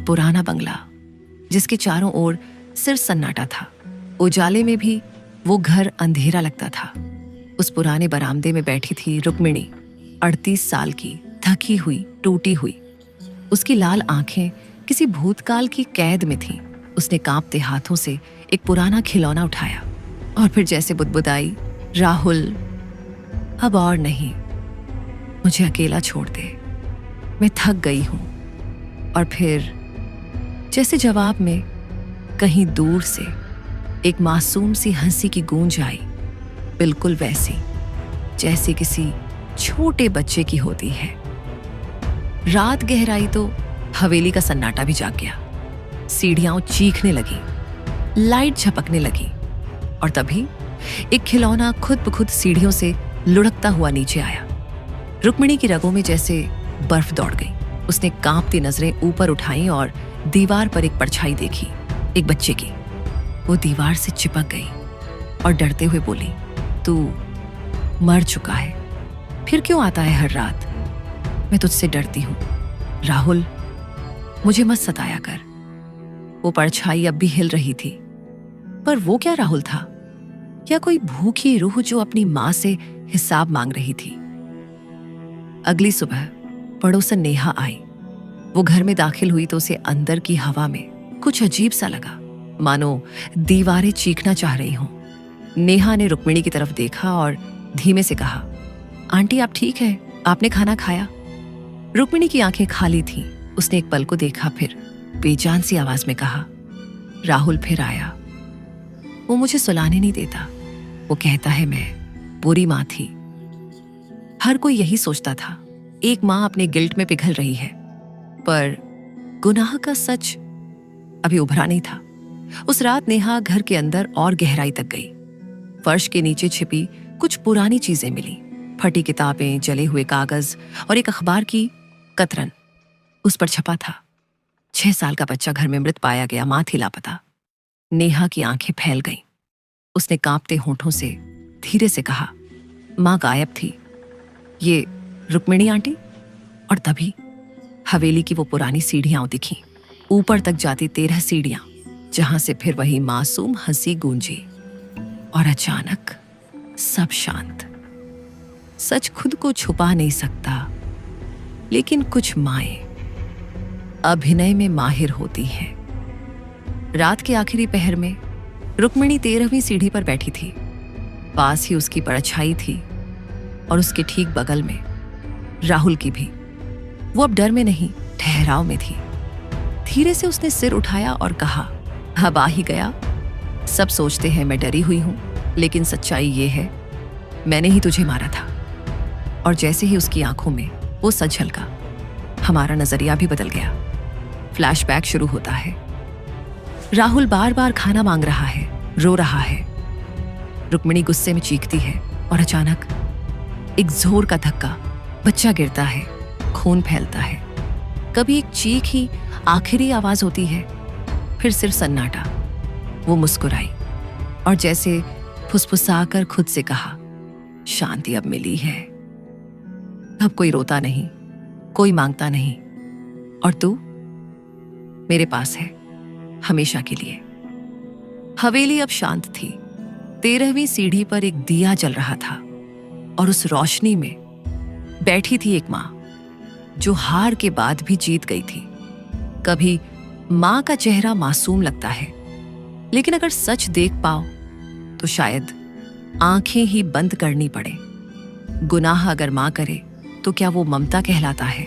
एक पुराना बंगला जिसके चारों ओर सिर्फ सन्नाटा था। उजाले में भी वो घर अंधेरा लगता था। उस पुराने बरामदे में बैठी थी रुक्मिणी, 38 साल की, थकी हुई, टूटी हुई। उसकी लाल आंखें किसी भूतकाल की कैद में थीं। उसने कांपते हाथों से एक पुराना खिलौना उठाया और फिर जैसे बुदबुदाई, राहुल, अब और नहीं, मुझे अकेला छोड़ दे, मैं थक गई हूं। और फिर जैसे जवाब में कहीं दूर से एक मासूम सी हंसी की गूंज आई, बिल्कुल वैसी जैसे किसी छोटे बच्चे की होती है। रात गहराई तो हवेली का सन्नाटा भी जाग गया। सीढ़ियां चीखने लगी, लाइट झपकने लगी और तभी एक खिलौना खुद ब खुद सीढ़ियों से लुढ़कता हुआ नीचे आया। रुक्मिणी की रगों में जैसे बर्फ दौड़ गई। उसने कांपती नजरें ऊपर उठाई और दीवार पर एक परछाई देखी, एक बच्चे की। वो दीवार से चिपक गई और डरते हुए बोली, तू मर चुका है, फिर क्यों आता है हर रात? मैं तुझसे डरती हूं राहुल, मुझे मत सताया कर। वो परछाई अब भी हिल रही थी, पर वो क्या राहुल था? या कोई भूखी रूह जो अपनी मां से हिसाब मांग रही थी। अगली सुबह पड़ोसन नेहा आई। वो घर में दाखिल हुई तो उसे अंदर की हवा में कुछ अजीब सा लगा, मानो दीवारें चीखना चाह रही हों। नेहा ने रुक्मिणी की तरफ देखा और धीमे से कहा, आंटी आप ठीक है? आपने खाना खाया? रुक्मिणी की आंखें खाली थीं। उसने एक पल को देखा, फिर बेजान सी आवाज में कहा, राहुल फिर आया। वो मुझे सुलाने नहीं देता। वो कहता है मैं बुरी मां थी। हर कोई यही सोचता था। एक मां अपने गिल्ट में पिघल रही है, पर गुनाह का सच अभी उभरा नहीं था। उस रात नेहा घर के अंदर और गहराई तक गई। फर्श के नीचे छिपी कुछ पुरानी चीजें मिली, फटी किताबें, जले हुए कागज और एक अखबार की कतरन। उस पर छपा था, 6 साल का बच्चा घर में मृत पाया गया, मां थी लापता। नेहा की आंखें फैल गईं। उसने कांपते होठों से धीरे से कहा, मां गायब थी। ये रुक्मिणी आंटी? और तभी हवेली की वो पुरानी सीढ़ियां दिखीं, ऊपर तक जाती 13 सीढ़ियां, जहां से फिर वही मासूम हंसी गूंजी। और अचानक सब शांत। सच खुद को छुपा नहीं सकता, लेकिन कुछ माएं अभिनय में माहिर होती हैं। रात के आखिरी पहर में रुक्मिणी 13वीं सीढ़ी पर बैठी थी। पास ही उसकी परछाई थी और उसके ठीक बगल में राहुल की भी। वो अब डर में नहीं, ठहराव में थी। धीरे से उसने सिर उठाया और कहा, अब आ ही गया। सब सोचते हैं मैं डरी हुई हूं, लेकिन सच्चाई ये है, मैंने ही तुझे मारा था। और जैसे ही उसकी आंखों में वो सच झलका, हमारा नजरिया भी बदल गया। फ्लैशबैक शुरू होता है। राहुल बार बार खाना मांग रहा है, रो रहा है। रुक्मिणी गुस्से में चीखती है और अचानक एक जोर का धक्का, बच्चा गिरता है, खून फैलता है। कभी एक चीख ही आखिरी आवाज होती है, फिर सिर्फ सन्नाटा। वो मुस्कुराई और जैसे फुसफुसाकर खुद से कहा, शांति अब मिली है। अब कोई रोता नहीं, कोई मांगता नहीं, और तू मेरे पास है हमेशा के लिए। हवेली अब शांत थी। 13वीं सीढ़ी पर एक दिया जल रहा था और उस रोशनी में बैठी थी एक मां जो हार के बाद भी जीत गई थी। कभी मां का चेहरा मासूम लगता है, लेकिन अगर सच देख पाओ तो शायद आंखें ही बंद करनी पड़े। गुनाह अगर मां करे तो क्या वो ममता कहलाता है?